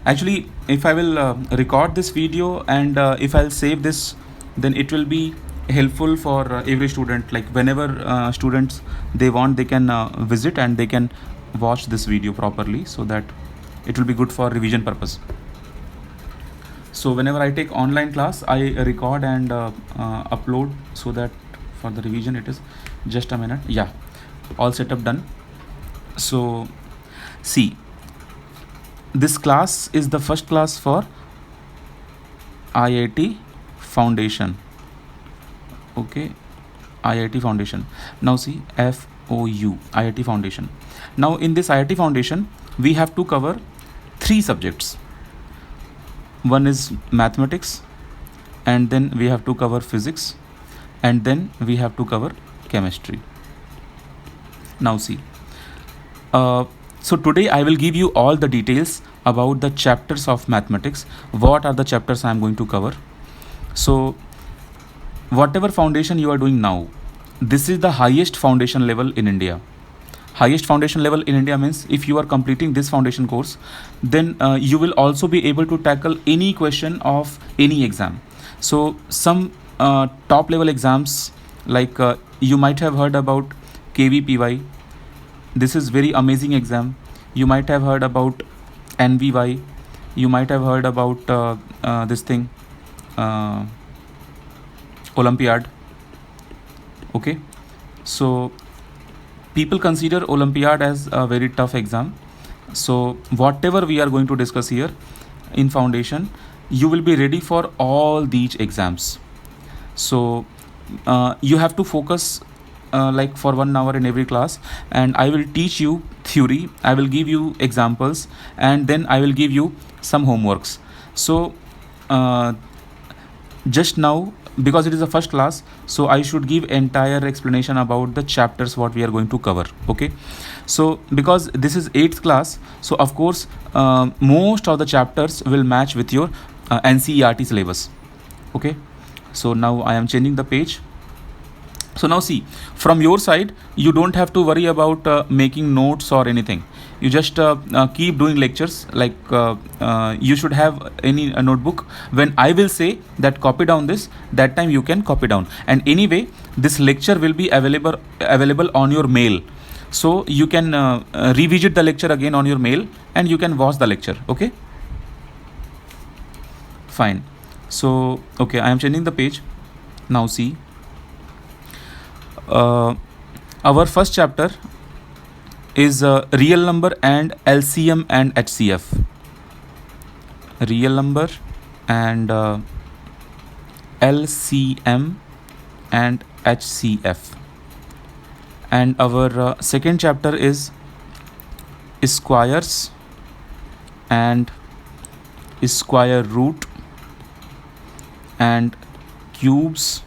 Actually, if I will record this video and if I'll save this, then it will be helpful for every student. Like whenever students they want, they can visit and they can watch this video properly, so that it will be good for revision purpose. So whenever I take online class, I record and upload, so that for the revision it is just a minute. Yeah, all setup done. So see, this class is the first class for IIT Foundation. Okay, IIT Foundation. Now see, FOU, IIT Foundation. Now in this IIT Foundation, we have to cover 3 subjects. One is mathematics, and then we have to cover physics, and then we have to cover chemistry. Now see, so today I will give you all the details about the chapters of mathematics. What are the chapters I am going to cover? So whatever foundation you are doing now, this is the highest foundation level in India. Highest foundation level in India means if you are completing this foundation course, then you will also be able to tackle any question of any exam. So some top level exams, like you might have heard about KVPY. This is very amazing exam. You might have heard about NVY. You might have heard about this thing, uh, Olympiad. Okay, so people consider Olympiad as a very tough exam. So whatever we are going to discuss here in foundation, you will be ready for all these exams. So you have to focus like for 1 hour in every class, and I will teach you theory, I will give you examples, and then I will give you some homeworks. So uh, just now, because it is a first class, so I should give entire explanation about the chapters what we are going to cover. Okay, so because this is 8th class, so of course most of the chapters will match with your NCERT syllabus. Okay, so now I am changing the page. So now see, from your side, you don't have to worry about making notes or anything. You just keep doing lectures. Like you should have any notebook. When I will say that copy down this, that time you can copy down. And anyway, this lecture will be available on your mail. So you can revisit the lecture again on your mail, and you can watch the lecture. Okay, fine. So okay, I am changing the page. Now see, uh, our first chapter is real number and LCM and HCF. Real number and LCM and HCF. And our second chapter is squares and square root and cubes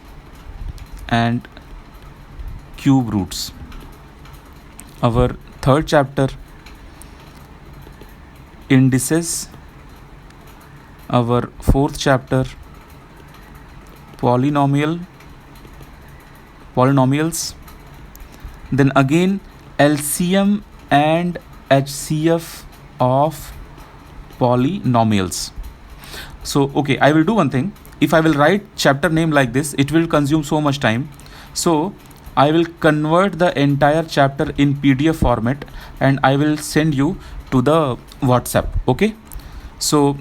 and cube roots. Our third chapter, indices. Our fourth chapter, polynomials. Then again LCM and HCF of polynomials. So okay, I will do one thing. If I will write chapter name like this, it will consume so much time. So I will convert the entire chapter in PDF format, and I will send you to the WhatsApp. Okay, so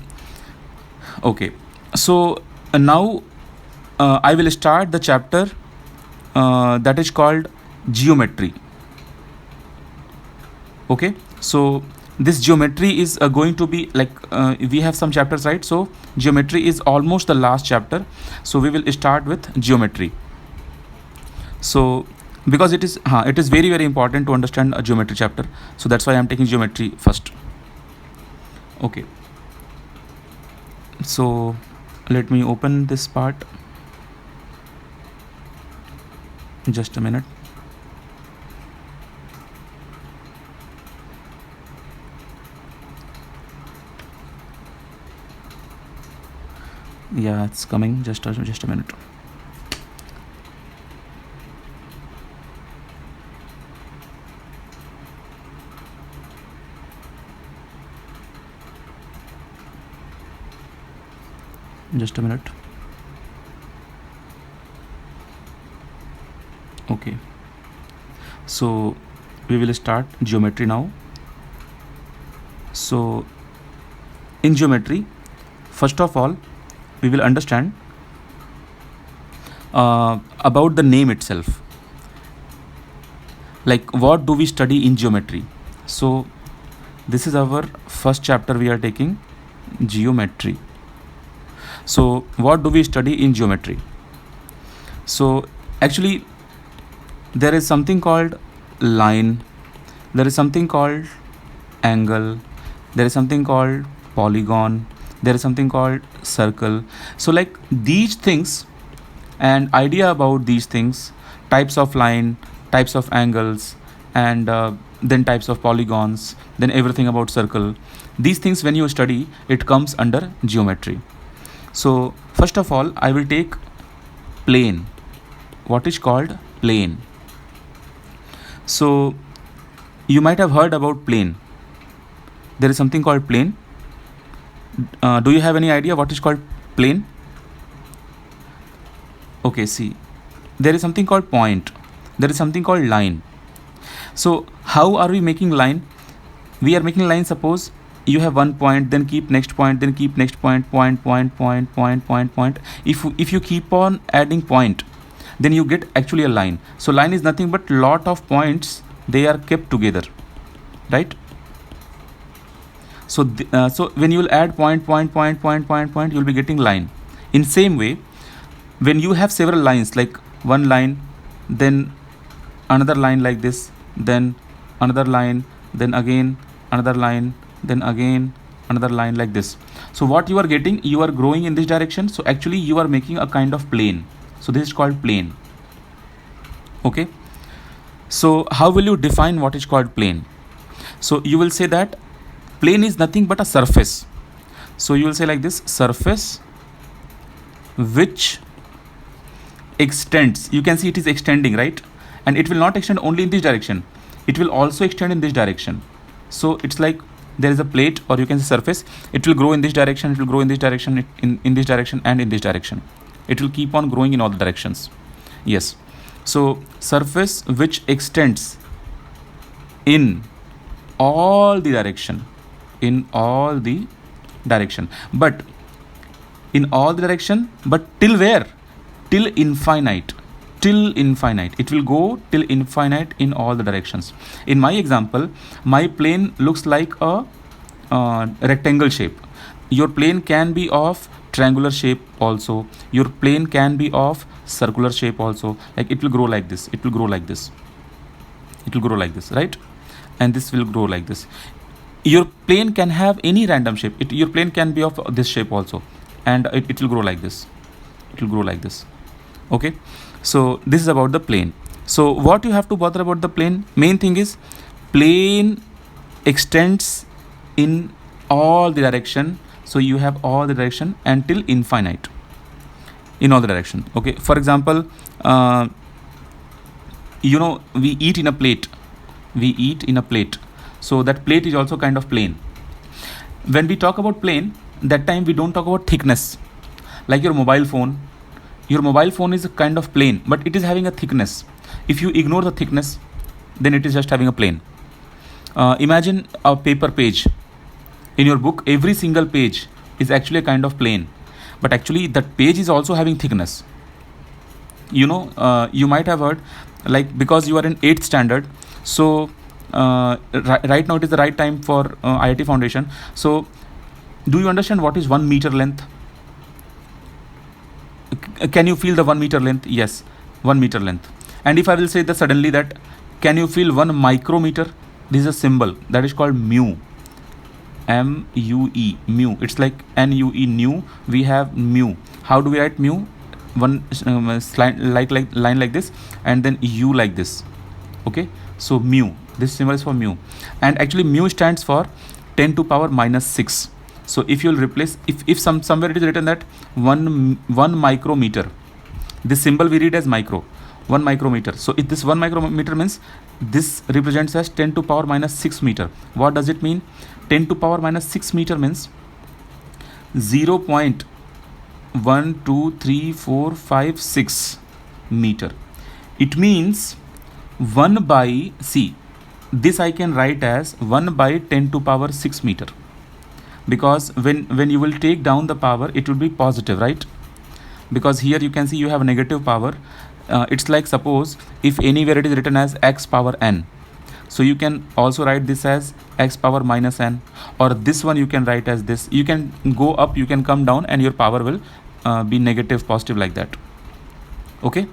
okay, so now I will start the chapter that is called geometry. Okay, so this geometry is going to be like we have some chapters, right? So geometry is almost the last chapter, so we will start with geometry. So because it is very very important to understand a geometry chapter, so that's why I am taking geometry first. Okay, so let me open this part. Just a minute. Yeah, it's coming. Just a minute. Just a minute. Okay, so we will start geometry now. So in geometry, first of all, we will understand about the name itself. Like, what do we study in geometry? So this is our first chapter we are taking, geometry. So what do we study in geometry? So actually there is something called line, there is something called angle, there is something called polygon, there is something called circle. So like these things and idea about these things, types of line, types of angles, and then types of polygons, then everything about circle, these things when you study, it comes under geometry. So first of all, I will take plane. What is called plane? So you might have heard about plane. There is something called plane. Do you have any idea what is called plane? Okay, see, there is something called point, there is something called line. So how are we making line? We are making line, suppose you have one point, then keep next point, then keep next point, point. If you keep on adding point, then you get actually a line. So line is nothing but lot of points, they are kept together, right? So so when you will add point, you will be getting line. In same way, when you have several lines, like one line, then another line like this, then another line, then again another line, then again another line like this. So what you are getting, you are growing in this direction, so actually you are making a kind of plane. So this is called plane. Okay, so how will you define what is called plane? So you will say that plane is nothing but a surface. So you will say like this: surface which extends. You can see it is extending, right? And it will not extend only in this direction, it will also extend in this direction. So it's like there is a plate, or you can say surface, it will grow in this direction, it will grow in this direction, in this direction, and in this direction. It will keep on growing in all the directions. Yes, so surface which extends in all the direction, in all the direction, but in all the direction, but till where? Till infinite. Till infinite, it will go till infinite in all the directions. In my example, my plane looks like a rectangle shape. Your plane can be of triangular shape also, your plane can be of circular shape also. Like it will grow like this, it will grow like this, it will grow like this, right? And this will grow like this. Your plane can have any random shape, your plane can be of this shape also, and it will grow like this, it will grow like this. Okay, so this is about the plane. So what you have to bother about the plane, main thing is plane extends in all the direction. So you have all the direction until infinite, in all the direction. Okay, for example, we eat in a plate, we eat in a plate, so that plate is also kind of plane. When we talk about plane, that time we don't talk about thickness. Like your mobile phone is a kind of plane, but it is having a thickness. If you ignore the thickness, then it is just having a plane. Imagine a paper page in your book, every single page is actually a kind of plane, but actually that page is also having thickness. You might have heard, like, because you are in 8th standard, so right now it is the right time for IIT Foundation. So do you understand what is 1 meter length? Can you feel the 1 meter length? Yes, 1 meter length. And if I will say that suddenly, that can you feel 1 micrometer? This is a symbol that is called mu. M-U-E, mu. It's like N-U-E, nu. We have mu. How do we write mu? One like line like this, and then U like this. Okay, so mu. This symbol is for mu, and actually mu stands for 10 to power minus 6. So if you will replace, if somewhere it is written that 1 micrometer, this symbol we read as micro, 1 micrometer. So if this 1 micrometer means this represents as 10 to power minus 6 meter. What does it mean? 10 to power minus 6 meter means 0.6 1 2 3 4 5 6 meter. It means 1 by, see, this I can write as 1 by 10 to power 6 meter, because when you will take down the power, it will be positive, right? Because here you can see you have a negative power. It's like, suppose if anywhere it is written as x power n, so you can also write this as x power minus n, or this one you can write as this. You can go up, you can come down, and your power will be negative, positive, like that. Okay,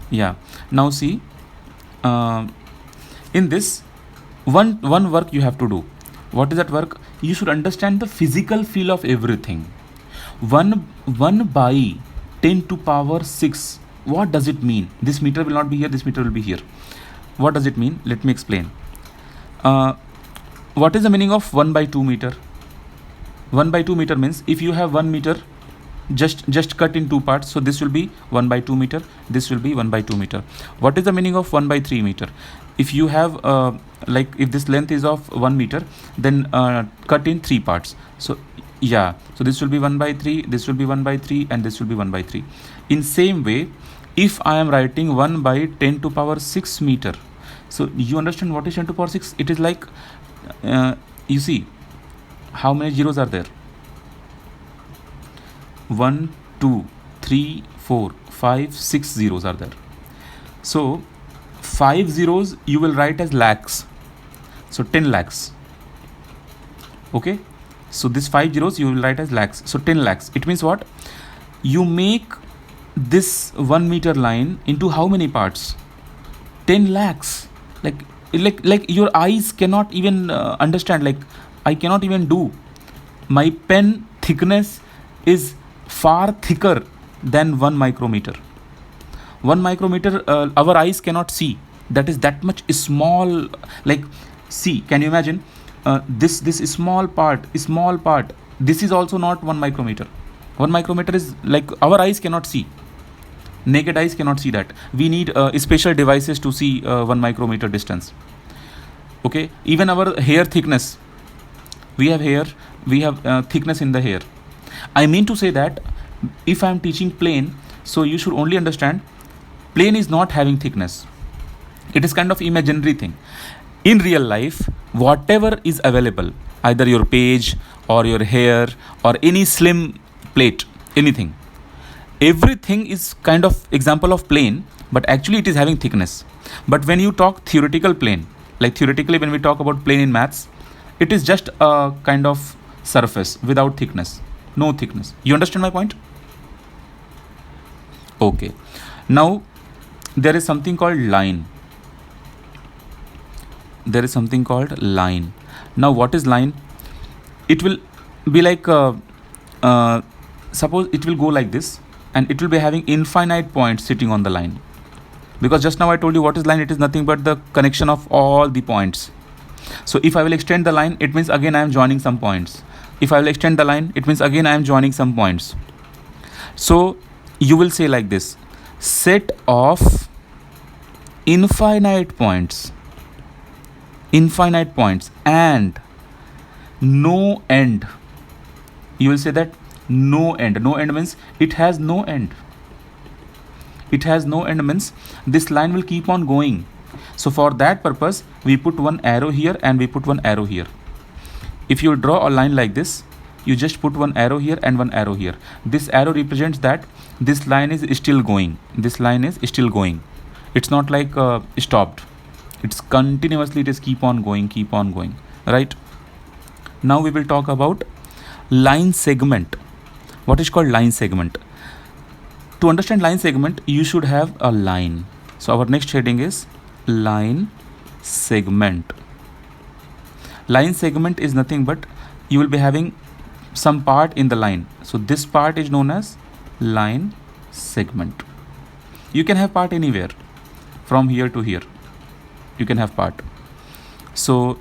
yeah. Now see, in this one work you have to do. What is that work? You should understand the physical feel of everything. 1 by 10 to power 6, what does it mean? This meter will not be here, this meter will be here. What does it mean? Let me explain. What is the meaning of 1 by 2 meter? 1 by 2 meter means if you have 1 meter, just cut in two parts, so this will be 1 by 2 meter, this will be 1 by 2 meter. What is the meaning of 1 by 3 meter? If you have like if this length is of 1 meter, then cut in 3 parts. So yeah, so this will be 1 by 3, this will be 1 by 3, and this will be 1 by 3. In same way, if I am writing 1 by 10 to power 6 meter, so you understand what is 10 to power 6? It is like, you see, how many zeros are there? 1 2 3 4 5 6 zeros are there. So 5 zeros you will write as lakhs, so 10 lakhs. Okay, so this 5 zeros you will write as lakhs, so 10 lakhs. It means what? You make this 1 meter line into how many parts? 10 lakhs. Like your eyes cannot even understand. Like, I cannot even do. My pen thickness is far thicker than 1 micrometer. 1 micrometer our eyes cannot see. That is that much small. Like, see, can you imagine this small part, this is also not 1 micrometer. 1 micrometer is like our eyes cannot see. Naked eyes cannot see that. We need special devices to see 1 micrometer distance. Okay, even our hair thickness, we have hair, we have thickness in the hair. I mean to say that if I am teaching plane, so you should only understand plane is not having thickness. It is kind of imaginary thing. In real life, whatever is available, either your page or your hair or any slim plate, anything, everything is kind of example of plane, but actually it is having thickness. But when you talk theoretical plane, like theoretically when we talk about plane in maths, it is just a kind of surface without thickness, no thickness. You understand my point? Okay, now there is something called line. There is something called line. Now what is line? It will be like suppose it will go like this, and it will be having infinite points sitting on the line. Because just now I told you what is line. It is nothing but the connection of all the points. So if I will extend the line, it means again I am joining some points. If I will extend the line, it means again I am joining some points. So you will say like this: set of infinite points and no end. You will say that no end. No end means it has no end. It has no end means this line will keep on going. So for that purpose, we put one arrow here and we put one arrow here. If you draw a line like this, you just put one arrow here and one arrow here. This arrow represents that this line is still going. This line is still going. It's not like stopped. It's continuously, it is keep on going, right? Now we will talk about line segment. What is called line segment? To understand line segment, you should have a line. So our next heading is line segment. Line segment is nothing but you will be having some part in the line. So this part is known as line segment. You can have part anywhere from here to here. You can have part. So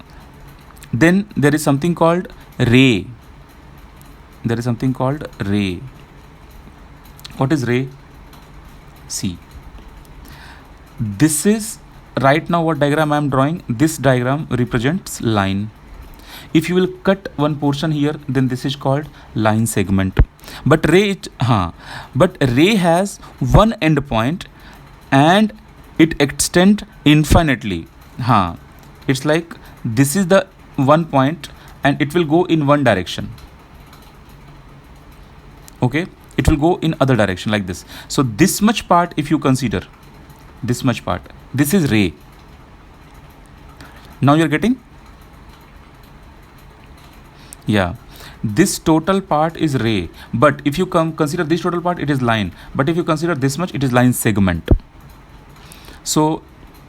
then there is something called ray. There is something called ray. What is ray? See, this is right now what diagram I am drawing. This diagram represents line. If you will cut one portion here, then this is called line segment. but ray has one end point and it extend infinitely. It's like this is the one point and it will go in one direction. Okay, it will go in other direction like this. So this much part, if you consider this much part, this is ray. Now you're getting? Yeah, this total part is ray, but if you consider this total part, it is line, but if you consider this much, it is line segment. So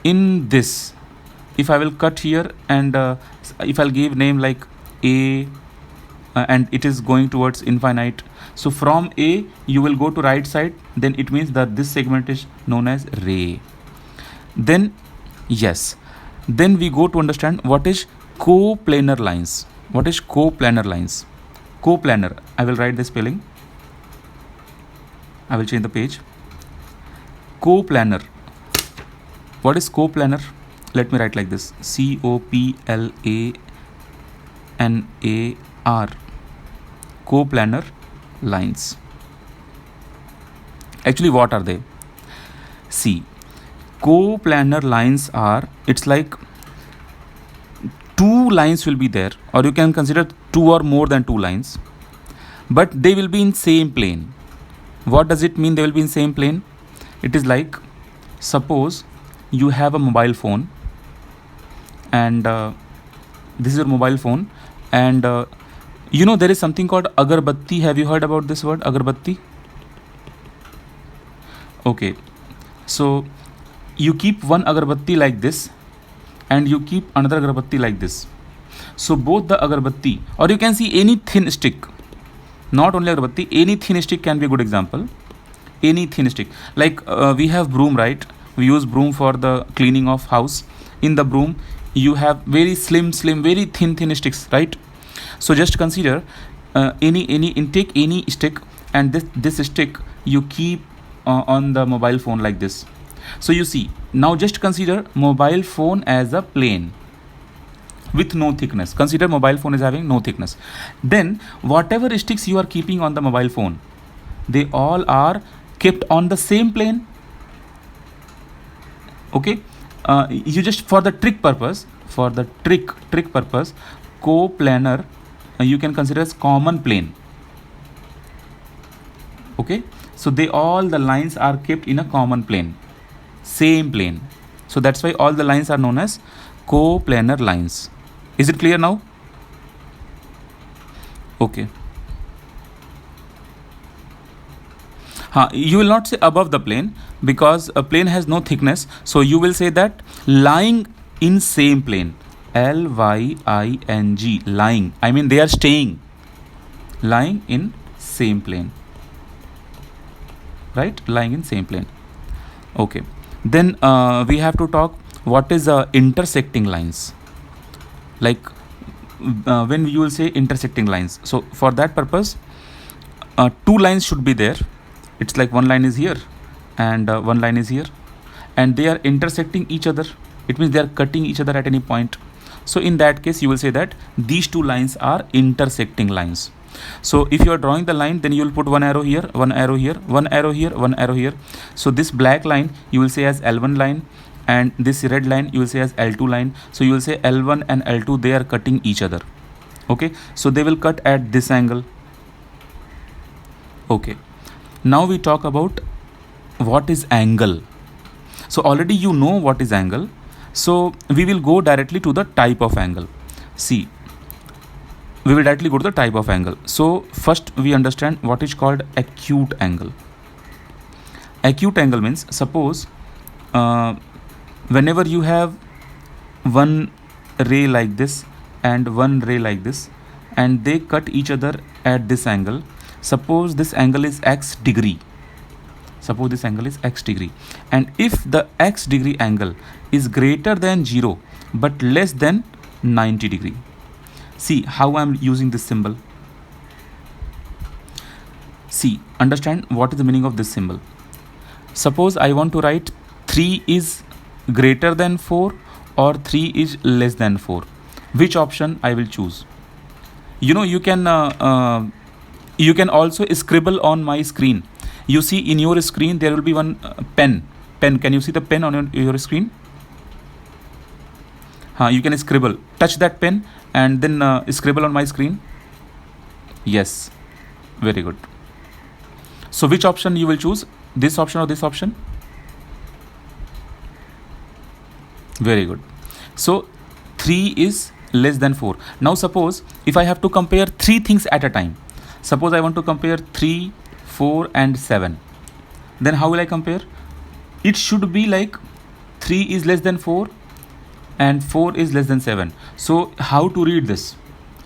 in this, if I will cut here and if I'll give name like a and it is going towards infinite, so from a you will go to right side, then it means that this segment is known as ray. Then yes, then we go to understand what is coplanar lines. What is coplanar lines? Coplanar, I will write the spelling. I will change the page. Coplanar. What is coplanar? Let me write like this: COPLANAR. Coplanar lines. Actually, what are they? See, coplanar lines are, it's like two lines will be there, or you can consider two or more than two lines, but they will be in same plane. What does it mean they will be in same plane? It is like, suppose you have a mobile phone and this is your mobile phone, and you know there is something called agarbatti. Have you heard about this word, agarbatti? Okay, so you keep one agarbatti like this and you keep another agarbatti like this. So both the agarbatti, or you can see any thin stick, not only agarbatti, any thin stick can be a good example. Any thin stick, like we have broom, right? We use broom for the cleaning of house. In the broom you have very slim, very thin sticks, right? So just consider take any stick, and this stick you keep on the mobile phone like this. So you see, now just consider mobile phone as a plane with no thickness. Consider mobile phone is having no thickness. Then whatever sticks you are keeping on the mobile phone, they all are kept on the same plane. Okay, you just for the trick purpose, coplanar you can consider as common plane. Okay, so they all the lines are kept in a common plane, same plane. So that's why all the lines are known as coplanar lines. Is it clear now? Okay. You will not say above the plane, because a plane has no thickness, so you will say that lying in same plane. Lying, lying, I mean they are staying, lying in same plane, right? Lying in same plane. Okay, then we have to talk what is intersecting lines. Like when you will say intersecting lines, so for that purpose two lines should be there. It's like one line is here and one line is here, and they are intersecting each other. It means they are cutting each other at any point. So in that case you will say that these two lines are intersecting lines. So if you are drawing the line, then you will put one arrow here, one arrow here, one arrow here, one arrow here. So this black line you will say as L1 line, and this red line you will say as L2 line. So you will say L1 and L2, they are cutting each other. Okay, so they will cut at this angle. Okay, now we talk about what is angle. So already you know what is angle, so we will go directly to the type of angle. See, we will directly go to the type of angle. So first we understand what is called acute angle. Acute angle means, suppose whenever you have one ray like this and one ray like this, and they cut each other at this angle. Suppose this angle is x degree. Suppose this angle is x degree, and if the x degree angle is greater than 0 but less than 90 degree. See how I am using this symbol. See, understand what is the meaning of this symbol. Suppose I want to write 3 is greater than 4 or 3 is less than 4. Which option I will choose? You know, you can You can also scribble on my screen. You see in your screen there will be one pen. Can you see the pen on your screen? You can scribble. Touch that pen and then scribble on my screen. Yes, very good. So which option you will choose? This option or this option? Very good. So 3 is less than 4. Now suppose if I have to compare 3 things at a time. Suppose I want to compare 3, 4 and 7. Then how will I compare? It should be like 3 is less than 4 and 4 is less than 7. So how to read this?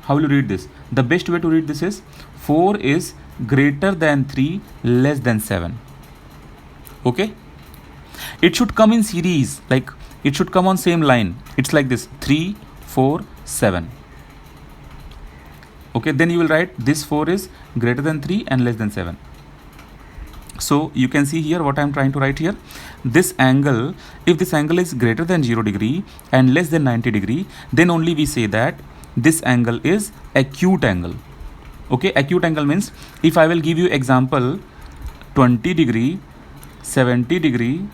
How will you read this? The best way to read this is 4 is greater than 3 less than 7. Okay? It should come in series, like it should come on same line. It's like this: 3, 4, 7. Okay, then you will write this 4 is greater than 3 and less than 7. So you can see here what I am trying to write here. This angle, if this angle is greater than 0 degree and less than 90 degree, then only we say that this angle is acute angle. Okay, acute angle means if I will give you example 20 degree, 70 degree,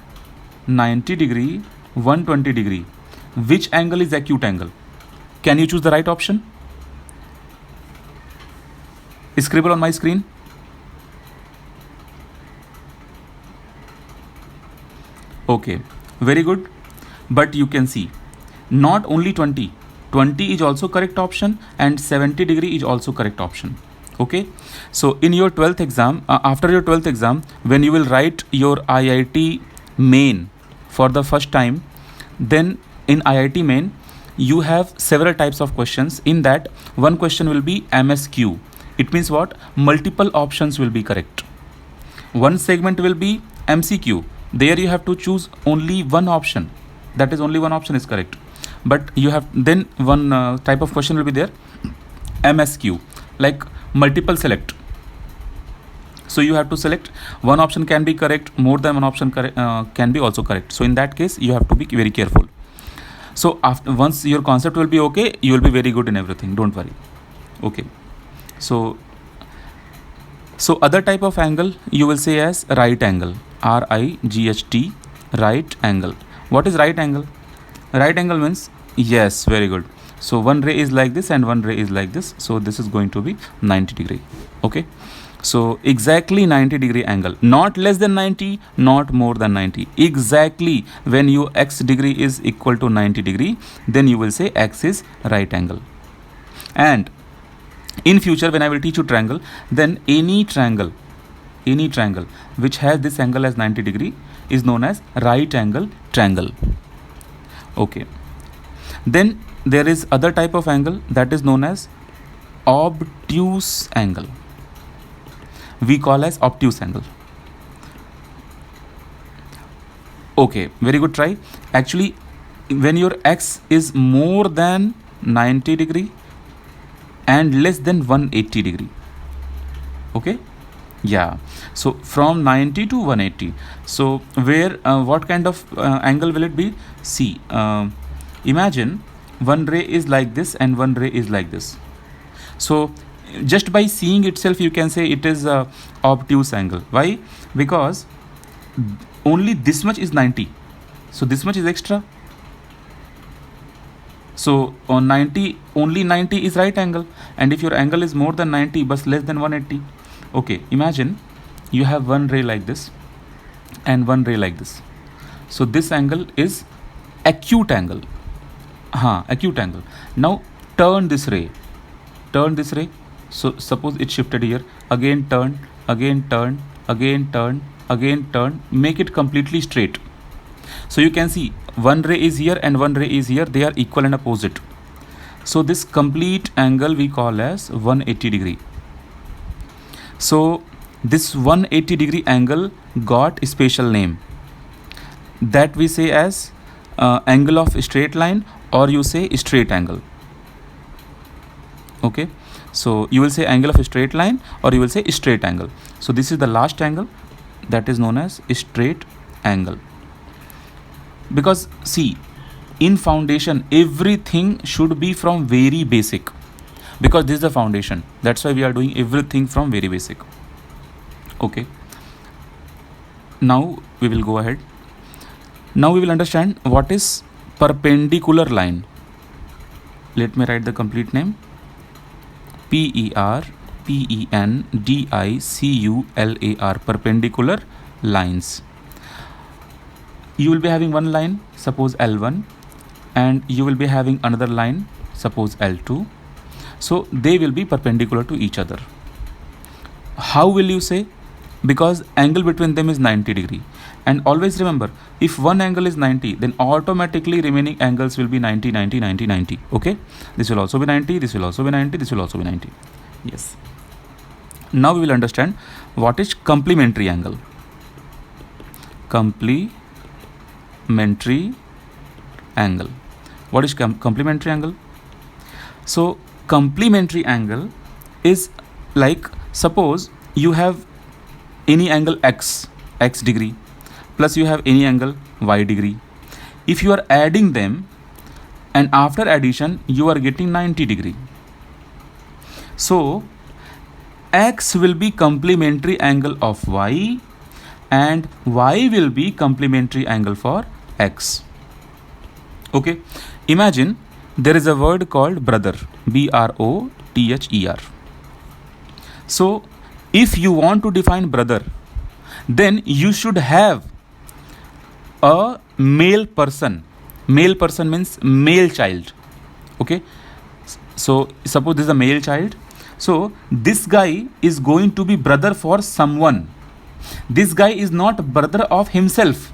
90 degree, 120 degree, which angle is acute angle? Can you choose the right option? Scribble on my screen. Okay, very good. But you can see not only 20 is also correct option and 70 degree is also correct option. Okay, so in your 12th exam, after your 12th exam, when you will write your IIT main for the first time, then in IIT main you have several types of questions. In that, one question will be MSQ. It means what? Multiple options will be correct. One segment will be MCQ. There you have to choose only one option. That is, only one option is correct. But you have then one type of question will be there, MSQ, like multiple select. So you have to select one option can be correct, more than one option can be also correct. So in that case you have to be very careful. So after once your concept will be okay, you will be very good in everything. Don't worry. Okay. So other type of angle you will say as right angle. RIGHT, right angle. What is right angle? Right angle means, yes, very good. So one ray is like this and one ray is like this. So this is going to be 90 degree. Okay. So exactly 90 degree angle, not less than 90, not more than 90. Exactly when your x degree is equal to 90 degree, then you will say x is right angle. And in future when I will teach you triangle, then any triangle which has this angle as 90 degree is known as right angle triangle. Okay. Then there is other type of angle that is known as obtuse angle. We call as obtuse angle. Okay, very good try. Actually, when your x is more than 90 degree and less than 180 degree. Okay. Yeah. So from 90 to 180. So where what kind of angle will it be? See, imagine one ray is like this and one ray is like this. So just by seeing itself you can say it is a obtuse angle. Why? Because only this much is 90, so this much is extra. So on 90, only 90 is right angle, and if your angle is more than 90 but less than 180. Okay, imagine you have one ray like this and one ray like this. So this angle is acute angle. Acute angle. Now turn this ray. So suppose it shifted here, again turn, again turn, again turn, again turn, make it completely straight. So you can see one ray is here and one ray is here, they are equal and opposite. So this complete angle we call as 180 degree. So this 180 degree angle got a special name that we say as angle of straight line, or you say straight angle. Okay. So you will say angle of a straight line or you will say straight angle. So this is the last angle that is known as straight angle. Because see, in foundation everything should be from very basic. because this is the foundation. That's why we are doing everything from very basic. Okay, now we will go ahead. Now we will understand what is perpendicular line. Let me write the complete name. PERPENDICULAR, perpendicular lines. You will be having one line, suppose L1, and you will be having another line, suppose L2. So they will be perpendicular to each other. How will you say? Because angle between them is 90 degree. And always remember, if one angle is 90, then automatically remaining angles will be 90, 90, 90, 90. Okay, this will also be 90, this will also be 90, this will also be 90. Yes. Now we will understand what is complementary angle. Complementary angle. What is complementary angle? So complementary angle is like, suppose you have any angle x degree, plus you have any angle y degree. If you are adding them, and after addition you are getting 90 degree. So x will be complementary angle of y, and y will be complementary angle for x. Okay, imagine there is a word called brother, BROTHER. So if you want to define brother, then you should have a male person. Male person means male child. Okay, so suppose this is a male child. So this guy is going to be brother for someone. This guy is not brother of himself.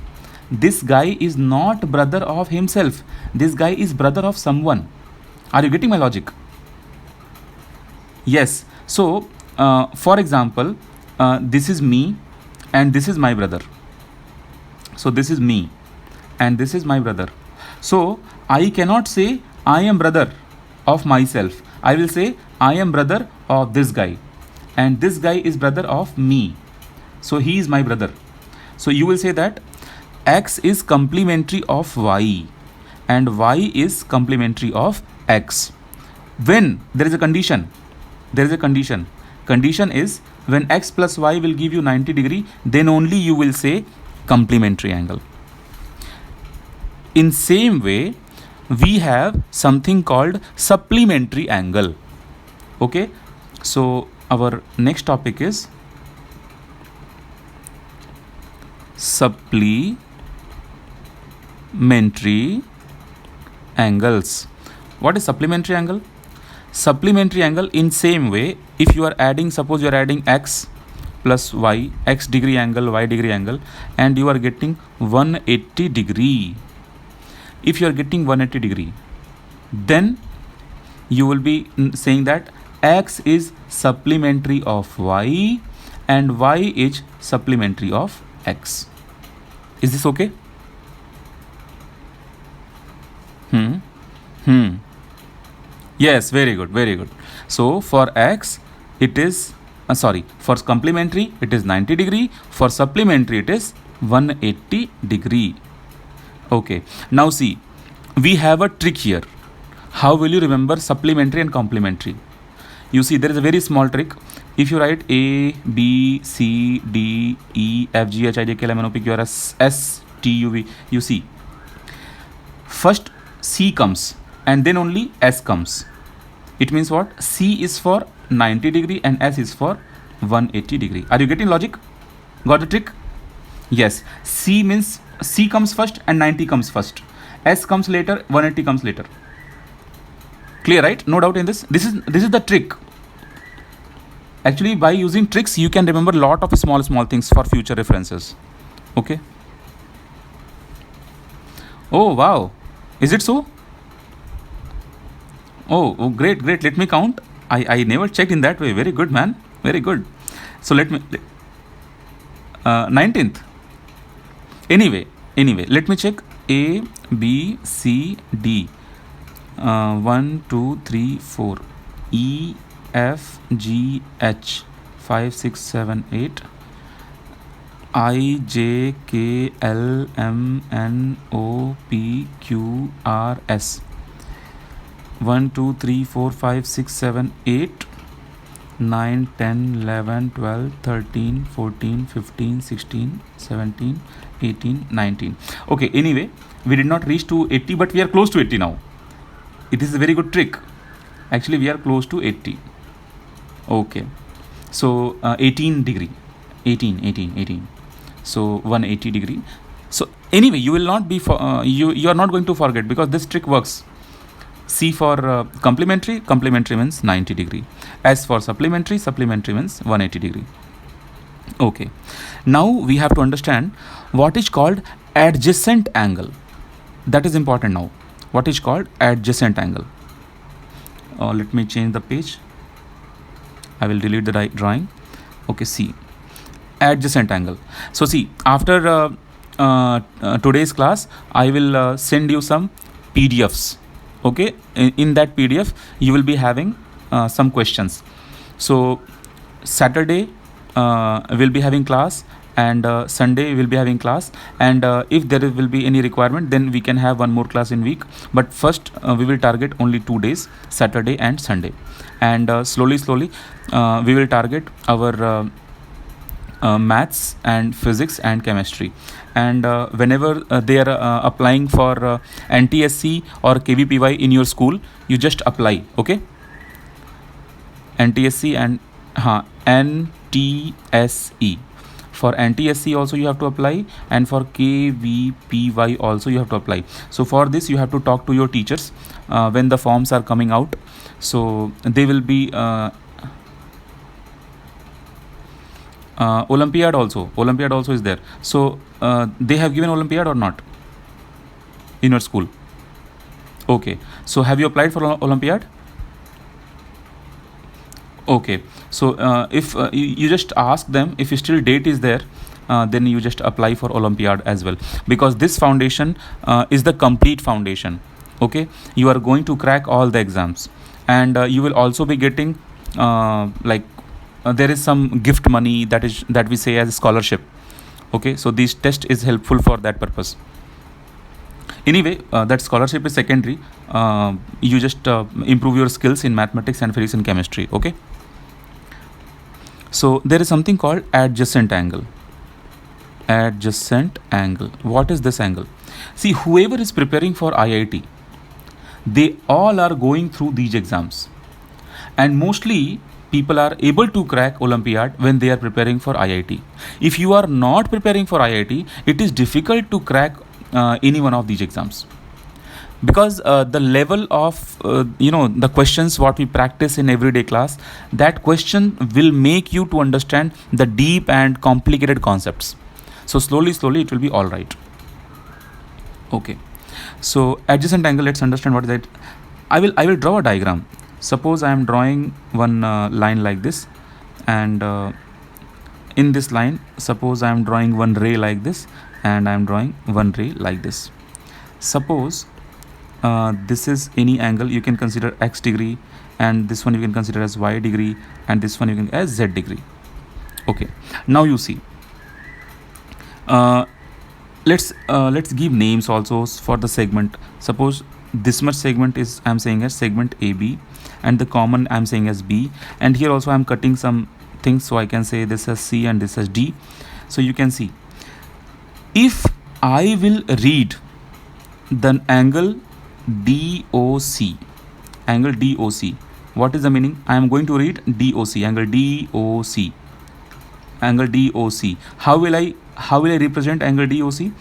This guy is not brother of himself. This guy is brother of someone. Are you getting my logic? Yes. So for example, this is me and this is my brother. So this is me and this is my brother. So I cannot say I am brother of myself. I will say I am brother of this guy, and this guy is brother of me. So he is my brother. So you will say that x is complementary of y and y is complementary of x. When there is a condition, condition is when x plus y will give you 90 degree, then only you will say complementary angle. In same way, we have something called supplementary angle. Okay, so our next topic is supplementary angles. What is supplementary angle? Supplementary angle, in same way, if you are adding, suppose you are adding x plus y, x degree angle, y degree angle, and you are getting 180 degree. If you are getting 180 degree, then you will be saying that x is supplementary of y and y is supplementary of x. Is this okay? Yes, very good, very good. So for x it is for complementary it is 90 degree, for supplementary it is 180 degree. Okay, now see, we have a trick here. How will you remember supplementary and complementary? You see, there is a very small trick. If you write A, B, C, D, E, F, G, H, I, J, K, L, M, N, O, P, Q, R, S, T, U, V, you see, first C comes and then only S comes. It means what? C is for 90 degree and S is for 180 degree. Are you getting logic? Got the trick? Yes. C means C comes first and 90 comes first. S comes later, 180 comes later. Clear, right? No doubt in this. This is the trick. Actually, by using tricks, you can remember lot of small things for future references. Okay. Oh wow, is it so? Oh, great. Let me count. I never checked in that way. Very good, man. Very good. So let me 19th. Anyway, let me check. A, B, C, D. 1, 2, 3, 4. E, F, G, H. 5, 6, 7, 8. I, J, K, L, M, N, O, P, Q, R, S. 1 2 3 4 5 6 7 8 9 10 11 12 13 14 15 16 17 18 19. Okay, anyway, we did not reach to 80, but we are close to 80 now. It is a very good trick. Actually, we are close to 80. Okay, so 18 degree, 18. So 180 degree. So anyway, you will not be you are not going to forget, because this trick works. C for complementary means 90 degree. S for supplementary means 180 degree. Okay, now we have to understand what is called adjacent angle. That is important now. What is called adjacent angle? Let me change the page. I will delete the drawing. Okay, see, adjacent angle. So see, after today's class, I will send you some PDFs. Okay, in that PDF you will be having some questions. So Saturday we'll be having class, and Sunday we'll be having class, and if there will be any requirement, then we can have one more class in week. But first we will target only 2 days, Saturday and Sunday, and slowly we will target our maths and physics and chemistry. And whenever they are applying for NTSC or KVPY in your school, you just apply. Okay, NTSC and NTSE. For NTSC also you have to apply, and for KVPY also you have to apply. So for this you have to talk to your teachers when the forms are coming out. So they will be Olympiad also is there. So they have given Olympiad or not in your school? Okay, so have you applied for Olympiad? Okay, so if you just ask them, if still date is there, then you just apply for Olympiad as well, because this foundation is the complete foundation. Okay, you are going to crack all the exams, and you will also be getting there is some gift money, that we say as scholarship. Okay, so this test is helpful for that purpose. Anyway, that scholarship is secondary. You just improve your skills in mathematics and physics and chemistry. Okay, so there is something called adjacent angle. What is this angle? See, whoever is preparing for IIT, they all are going through these exams, and mostly people are able to crack Olympiad when they are preparing for IIT. If you are not preparing for IIT, it is difficult to crack any one of these exams, because the level of the questions what we practice in everyday class, that question will make you to understand the deep and complicated concepts. So slowly it will be all right. Okay, so adjacent angle, let's understand what is that. I will draw a diagram. Suppose I am drawing one line like this, and in this line, suppose I am drawing one ray like this, and I am drawing one ray like this. Suppose this is any angle, you can consider x degree, and this one you can consider as y degree, and this one you can as z degree. Okay, now you see, let's give names also for the segment. Suppose this much segment is I'm saying as segment AB, and the common I'm saying as B, and here also I'm cutting some things, so I can say this as C and this as D. So you can see, if I will read the angle DOC, what is the meaning? I am going to read DOC, angle DOC. How will I represent angle DOC?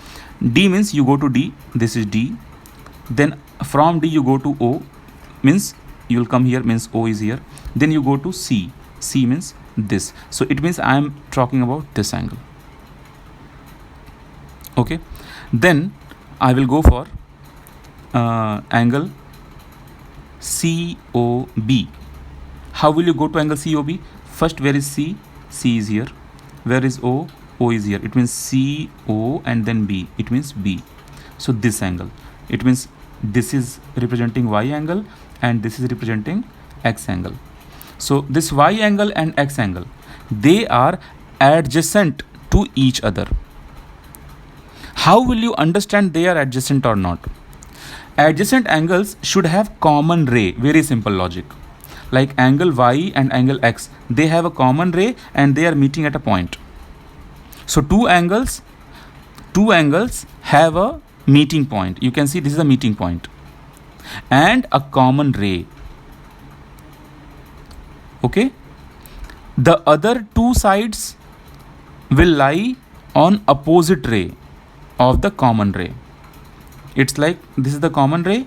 D means you go to D, this is D, then from D you go to O, means you will come here, means O is here, then you go to C means this. So it means I am talking about this angle. Okay, then I will go for angle COB. How will you go to angle COB? First, where is C? C is here. Where is O? O is here. It means CO and then B. It means B. So this angle, it means this is representing Y angle and this is representing X angle. So this Y angle and X angle, they are adjacent to each other. How will you understand they are adjacent or not? Adjacent angles should have common ray. Very simple logic. Like angle y and angle x, they have a common ray and they are meeting at a point. So two angles have a meeting point. You can see this is a meeting point and a common ray. Okay, the other two sides will lie on opposite ray of the common ray. It's like this is the common ray.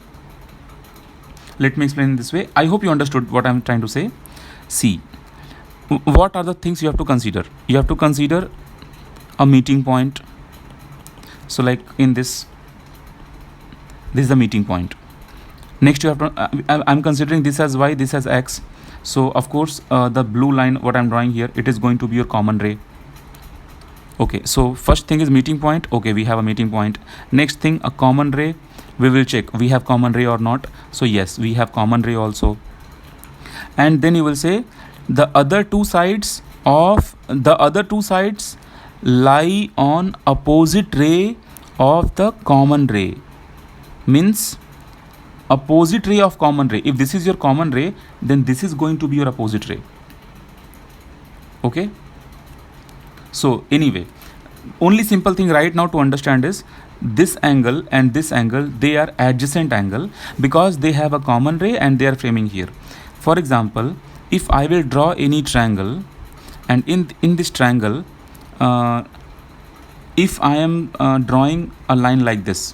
Let me explain this way. I hope you understood what I'm trying to say. See, what are the things you have to consider? You have to consider a meeting point. So like in this is the meeting point. Next you have to I'm considering this as y, this as x. So of course the blue line what I'm drawing here, it is going to be your common ray. Okay, so first thing is meeting point. Okay, we have a meeting point. Next thing, a common ray. We will check we have common ray or not. So yes, we have common ray also. And then you will say the other two sides lie on opposite ray of the common ray. Means opposite ray of common ray. If this is your common ray, then this is going to be your opposite ray. Okay. So anyway, only simple thing right now to understand is this angle and this angle, they are adjacent angle because they have a common ray and they are framing here. For example, if I will draw any triangle and in this triangle, if I am drawing a line like this,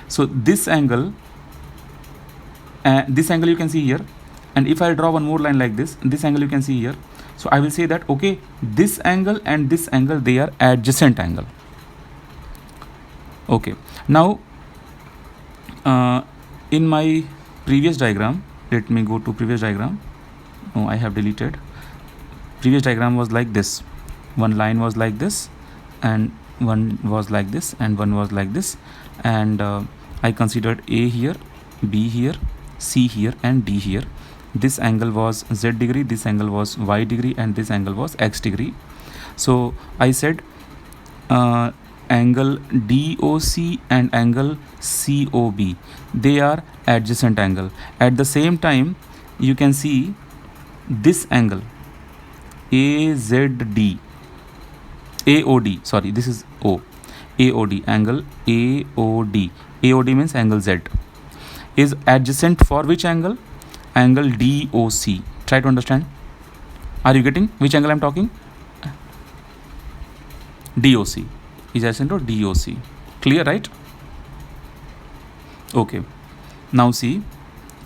so this angle you can see here, and if I draw one more line like this angle you can see here. So I will say that okay, this angle and this angle, they are adjacent angle. Okay, now in my previous diagram, let me go to previous diagram. No, I have deleted. Previous diagram was like this. One line was like this and one was like this and one was like this, and I considered A here, B here, C here and D here. This angle was Z degree, this angle was Y degree and this angle was X degree. So I said angle DOC and angle COB, they are adjacent angle. At the same time you can see this angle AOD, sorry, this is O, AOD, angle AOD means angle Z, is adjacent for which angle? Angle DOC. Try to understand. Are you getting which angle I'm talking? DOC is adjacent to DOC. Clear, right? Okay. Now see,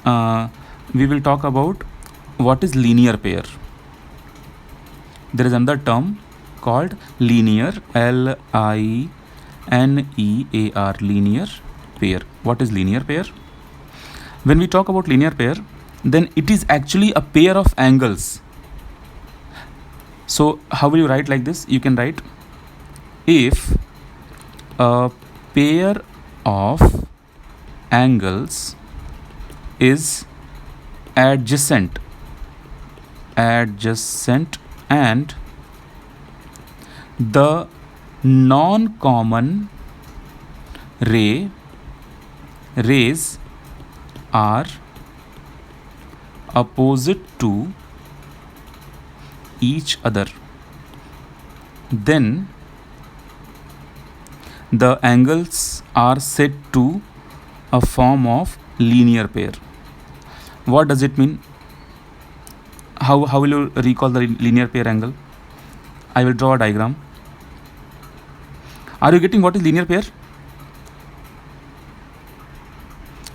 we will talk about what is linear pair. There is another term called linear, LINEAR, linear pair. What is linear pair? When we talk about linear pair, then it is actually a pair of angles. So how will you write like this? You can write, if a pair of angles is adjacent and the non-common rays are opposite to each other, then the angles are said to a form of linear pair. What does it mean? How will you recall the linear pair angle? I will draw a diagram. Are you getting what is linear pair?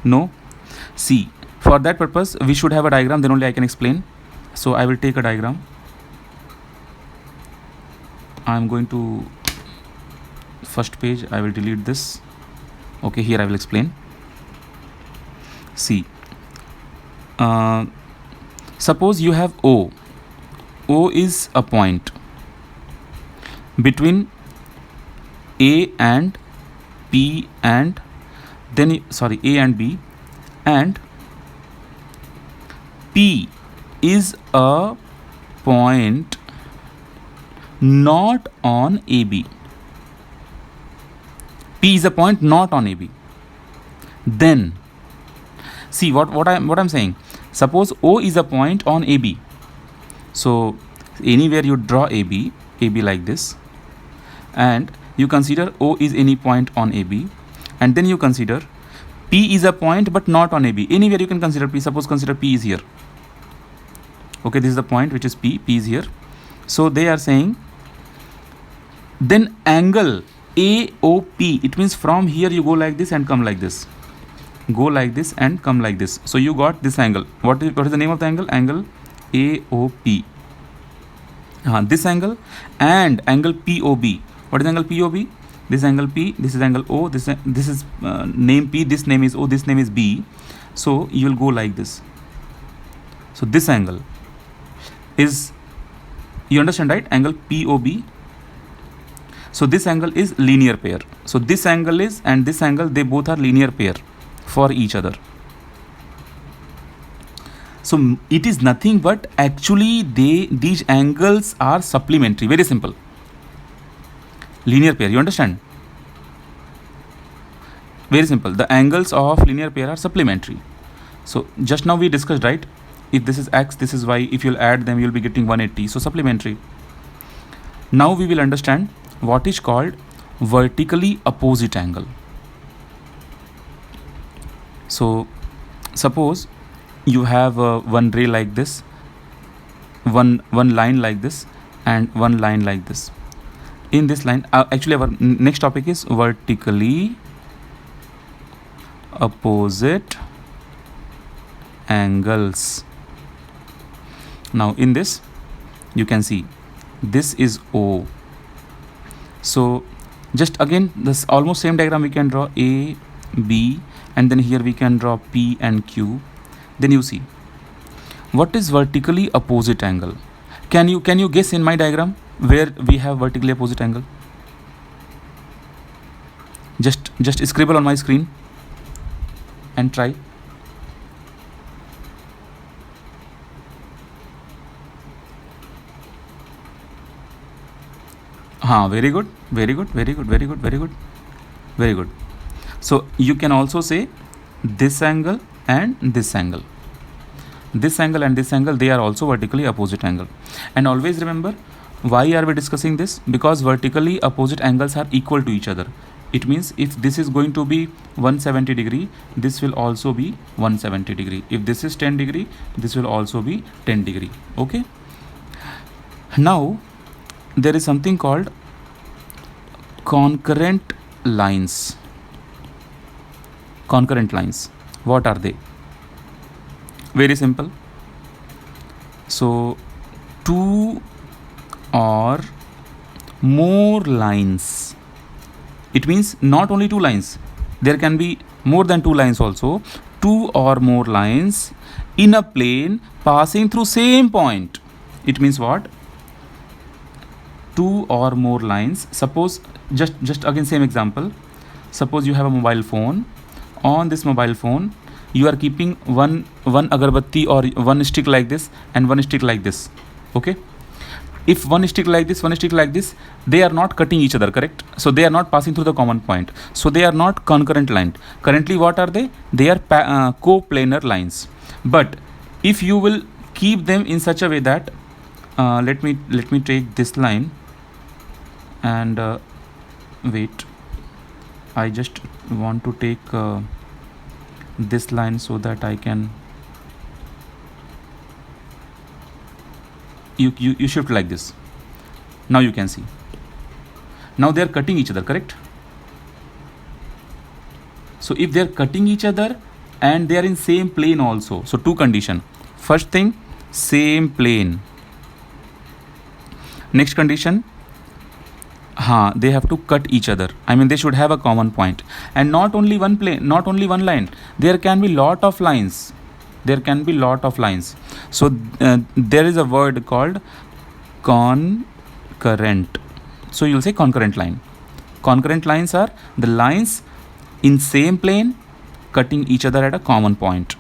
No? See, for that purpose we should have a diagram, then only I can explain. So I will take a diagram. I am going to first page. I will delete this. Okay, here I will explain. See, suppose you have O. O is a point between A and P and then A and B, and P is a point not on AB. P is a point not on AB. then see what I'm saying. Suppose O is a point on AB. So anywhere you draw AB like this, and you consider O is any point on AB, and then you consider P is a point but not on AB. Anywhere you can consider P. Suppose consider P is here. Okay, this is the point which is P is here. So they are saying then angle AOP, it means from here you go like this and come like this, go like this and come like this. So you got this angle. What is the name of the angle? Angle AOP. This angle and angle POB. What is angle POB? This angle P, this is angle O, this is name P, this name is O, this name is B. So you will go like this. So this angle is, you understand, right? Angle POB. So this angle is linear pair. So this angle is and this angle, they both are linear pair for each other. So it is nothing but actually these angles are supplementary. Very simple. Linear pair, you understand? Very simple. The angles of linear pair are supplementary. So just now we discussed, right? If this is X, this is Y. If you'll add them, you'll be getting 180. So supplementary. Now we will understand what is called vertically opposite angle. So suppose you have one ray like this, one line like this, and one line like this. In this line, actually our next topic is vertically opposite angles. Now in this you can see this is O. So just again this almost same diagram we can draw A, B, and then here we can draw P and Q. Then you see what is vertically opposite angle. Can you guess in my diagram where we have vertically opposite angle? Just scribble on my screen and try. Very good, very good, very good, very good, very good, very good. So you can also say this angle and this angle. This angle and this angle, they are also vertically opposite angle. And always remember, why are we discussing this? Because vertically opposite angles are equal to each other. It means if this is going to be 170 degree, this will also be 170 degree. If this is 10 degree, this will also be 10 degree. Okay. Now there is something called concurrent lines. Concurrent lines, what are they? Very simple. So two or more lines, it means not only two lines, there can be more than two lines also. Two or more lines in a plane passing through same point. It means what? Two or more lines. Suppose just again same example. Suppose you have a mobile phone. On this mobile phone you are keeping one agarbatti or one stick like this and one stick like this. Okay, if one stick like this, one stick like this, they are not cutting each other, correct? So they are not passing through the common point, so they are not concurrent line. Currently what are they? They are coplanar lines. But if you will keep them in such a way that let me take this line and wait, I just want to take this line so that I can, you shift like this. Now you can see, now they are cutting each other, correct? So if they are cutting each other and they are in same plane also, so two condition. First thing, same plane. Next condition, they have to cut each other. I mean, they should have a common point. And not only one plane, not only one line, there can be lot of lines. There can be lot of lines. So there is a word called concurrent. So you'll say concurrent line. Concurrent lines are the lines in same plane cutting each other at a common point.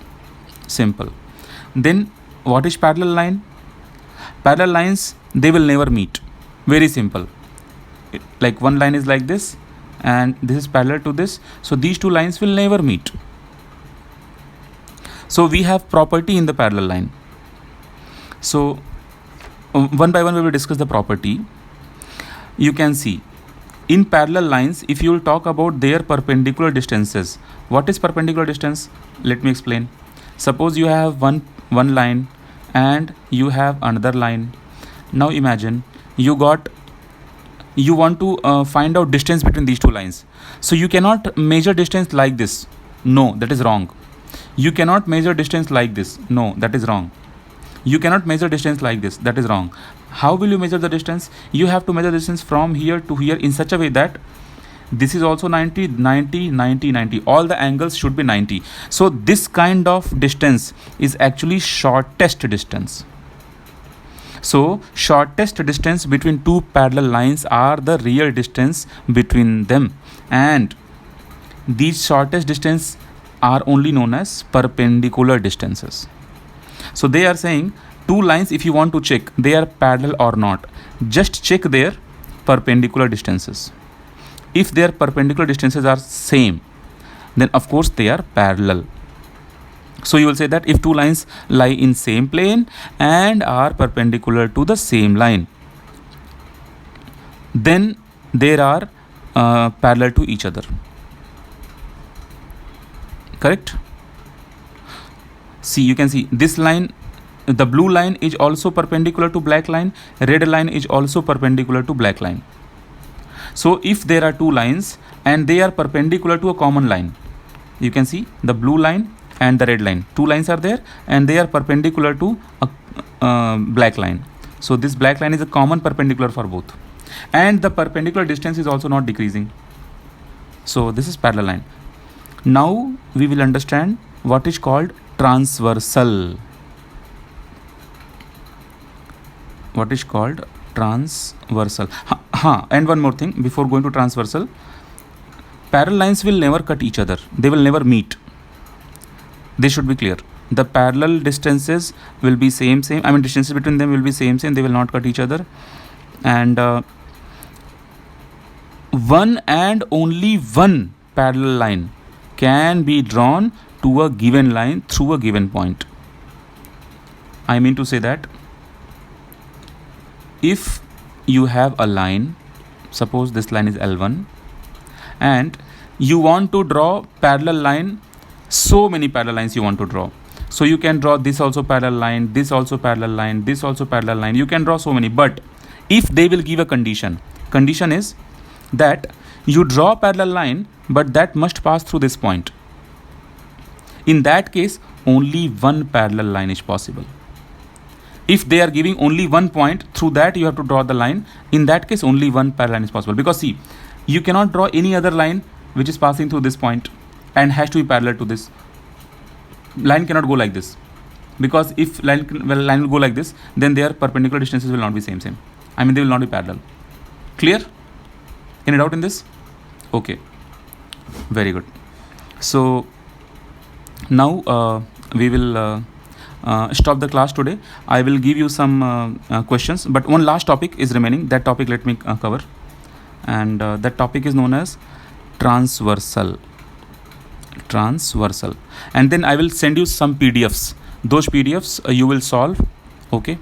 Simple. Then what is parallel line? Parallel lines, they will never meet. Very simple. Like one line is like this and this is parallel to this, so these two lines will never meet. So we have property in the parallel line. So one by one we will discuss the property. You can see in parallel lines, if you will talk about their perpendicular distances. What is perpendicular distance? Let me explain. Suppose you have one line and you have another line. Now imagine you want to find out distance between these two lines. So you cannot measure distance like this. No, that is wrong. You cannot measure distance like this. No, that is wrong. You cannot measure distance like this. That is wrong. How will you measure the distance? You have to measure distance from here to here in such a way that this is also 90, 90, 90, 90. All the angles should be 90. So this kind of distance is actually shortest distance. So shortest distance between two parallel lines are the real distance between them, and these shortest distance are only known as perpendicular distances. So they are saying two lines, if you want to check they are parallel or not, just check their perpendicular distances. If their perpendicular distances are same, then of course they are parallel. So you will say that if two lines lie in same plane and are perpendicular to the same line, then they are parallel to each other. Correct? See, you can see this line, the blue line is also perpendicular to black line, red line is also perpendicular to black line. So if there are two lines and they are perpendicular to a common line, you can see the blue line and the red line, two lines are there and they are perpendicular to a black line. So this black line is a common perpendicular for both, and the perpendicular distance is also not decreasing. So this is parallel line. Now we will understand what is called transversal. What is called transversal? And one more thing before going to transversal. Parallel lines will never cut each other. They will never meet. This should be clear. The parallel distances will be same. I mean distances between them will be same. They will not cut each other. And one and only one parallel line can be drawn to a given line through a given point. I mean to say that if you have a line, suppose this line is L1, and you want to draw parallel line, so many parallel lines you want to draw. So you can draw this also parallel line, this also parallel line, this also parallel line. You can draw so many, but if they will give a condition is that you draw parallel line, but that must pass through this point. In that case, only one parallel line is possible. If they are giving only one point, through that you have to draw the line. In that case, only one parallel line is possible. Because see, you cannot draw any other line which is passing through this point and has to be parallel to this. Line cannot go like this. Because if line will go like this, then their perpendicular distances will not be same. I mean they will not be parallel. Clear? Any doubt in this? Okay. Very good. So now we will stop the class today. I will give you some questions, but one last topic is remaining. That topic let me cover, and that topic is known as transversal. And then I will send you some PDFs. Those PDFs you will solve. Okay.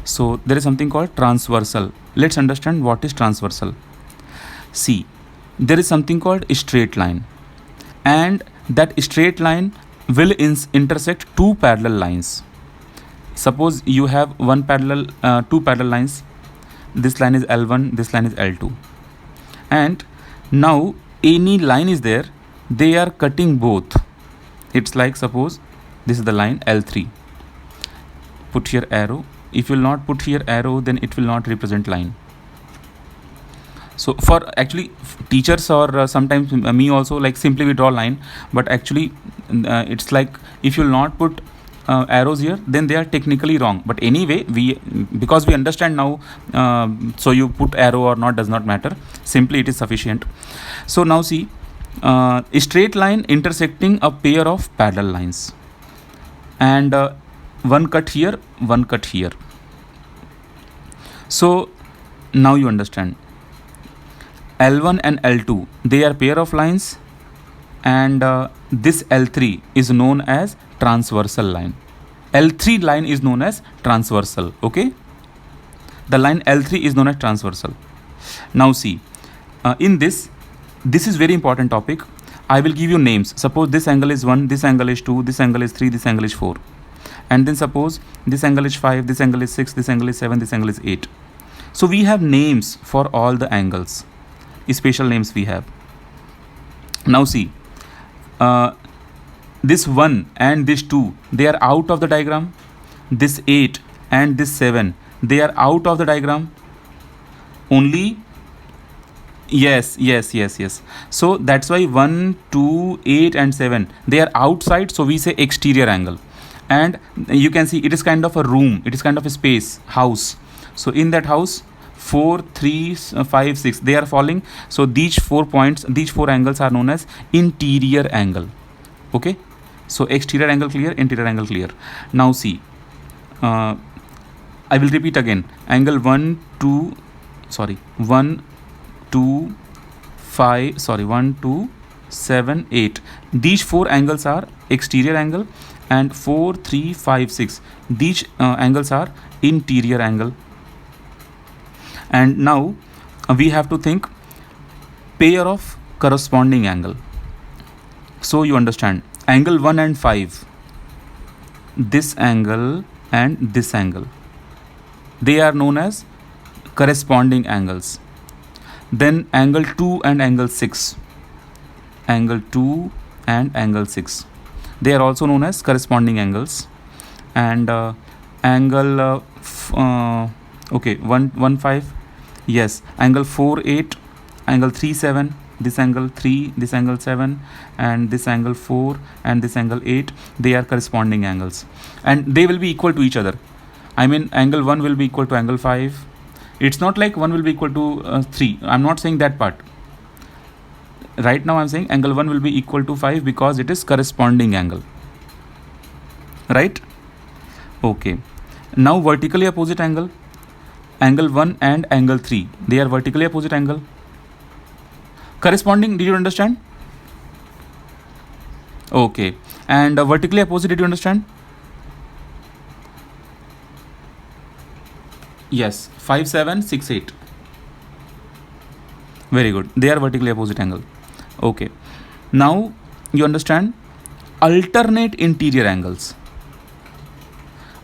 So there is something called transversal. Let's understand what is transversal. See, there is something called a straight line, and that straight line will intersect two parallel lines. Suppose you have two parallel lines. This line is L1, this line is L2, and now any line is there, they are cutting both. It's like, suppose this is the line L3. Put here arrow. If you will not put here arrow, then it will not represent line. So for actually teachers or sometimes me also, like simply we draw line, but actually it's like if you will not put arrows here, then they are technically wrong. But anyway, because we understand now, so you put arrow or not does not matter. Simply it is sufficient. So now see, a straight line intersecting a pair of parallel lines, and one cut here, one cut here. So now you understand. L1 and L2, they are pair of lines, and this L3 is known as transversal line. L3 line is known as transversal. Okay, the line L3 is known as transversal. Now see, in this is very important topic. I will give you names. Suppose this angle is 1, this angle is 2, this angle is 3, this angle is 4. And then suppose this angle is 5, this angle is 6, this angle is 7, this angle is 8. So we have names for all the angles. Special names we have. Now see, this 1 and this 2, they are out of the diagram. This 8 and this 7, they are out of the diagram. Only yes. So that's why 1, 2, 8 and 7, they are outside, so we say exterior angle. And you can see it is kind of a room, it is kind of a space, house. So in that house, 4, 3, 5, 6, they are falling. So these 4 points, these 4 angles are known as interior angle. Okay, so exterior angle clear, interior angle clear. Now see, I will repeat again. Angle 1, 2, 7, 8. These 4 angles are exterior angle, and 4, 3, 5, 6. These angles are interior angle. And now we have to think pair of corresponding angle. So you understand, angle 1 and 5, this angle and this angle, they are known as corresponding angles. Then angle 2 and angle 6, angle 2 and angle 6, they are also known as corresponding angles. And angle 1, 5, yes, angle 4, 8, angle 3, 7, this angle 3, this angle 7, and this angle 4 and this angle 8, they are corresponding angles, and they will be equal to each other. I mean, angle 1 will be equal to angle 5. It's not like 1 will be equal to 3. I'm not saying that part. Right now I'm saying angle 1 will be equal to 5 because it is corresponding angle. Right? Okay. Now vertically opposite angle. Angle 1 and angle 3. They are vertically opposite angle. Corresponding, did you understand? Okay. And vertically opposite, did you understand? Yes. 5, 7, 6, 8. Very good. They are vertically opposite angle. Okay. Now you understand alternate interior angles.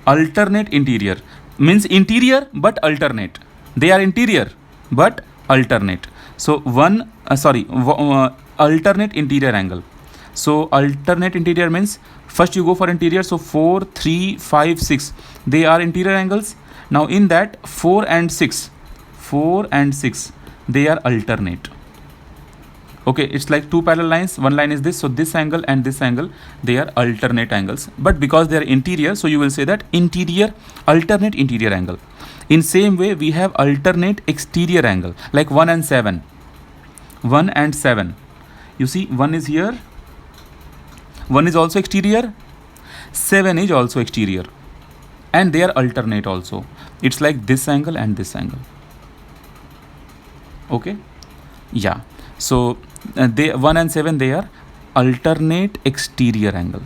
Alternate interior means interior but alternate. They are interior but alternate. So alternate interior angle. So alternate interior means first you go for interior. So 4, 3, 5, 6, they are interior angles. Now in that 4 and 6, they are alternate. Okay, it's like two parallel lines. One line is this, so this angle and this angle, they are alternate angles. But because they are interior, so you will say that interior, alternate interior angle. In same way, we have alternate exterior angle, like 1 and 7. 1 and 7. You see, 1 is here. 1 is also exterior. 7 is also exterior. And they are alternate also. It's like this angle and this angle. Okay? Yeah. So they 1 and 7, they are alternate exterior angle.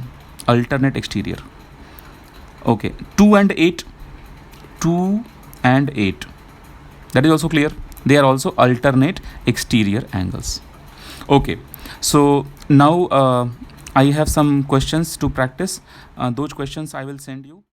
Alternate exterior. Okay. 2 and 8. 2 and 8. That is also clear. They are also alternate exterior angles. Okay. So now I have some questions to practice. Those questions I will send you.